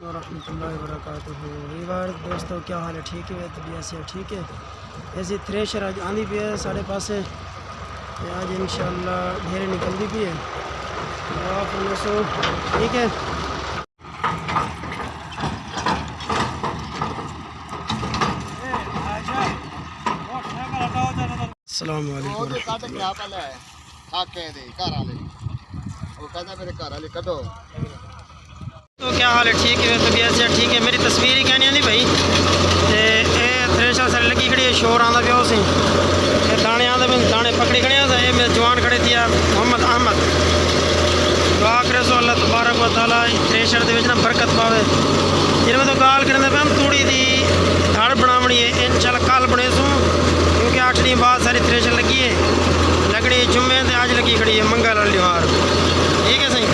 रहमतुल्लाहि व बरकातुहू। दोस्तों क्या हाल है, ठीक है? तबीयत से ठीक है? ऐसी थ्रेशर आज आंधी भी है साढ़े पास है, आज इंशाल्लाह ढेरी निकलती भी है। आप 1900 ठीक है। अस्सलाम वालेकुम। तो क्या हाल है, ठीक है? तबीयत से ठीक है? मेरी तस्वीर ही कहनी नहीं भाई। थ्रेशर सारी लगी खड़ी है, शोर आंदा पिया उसे दाने आंदा पे दाने पकड़ी खड़े हैं। मेरे जवान खड़े थे मोहम्मद अहमद। दुआ करे सो अल्लाह तबारक व तआला थ्रेशर दे विच ना बरकत पावे। जिनमें तो गाल करने पे हम तूड़ी दी धड़ बनावनी है इंशाल्लाह कल बने सो, क्योंकि 8 दिन बाद सारी थ्रेशर लगी है। लगड़ी जुम्मे ते आज लगी खड़ी है मंगल वाली बार, ठीक है सही।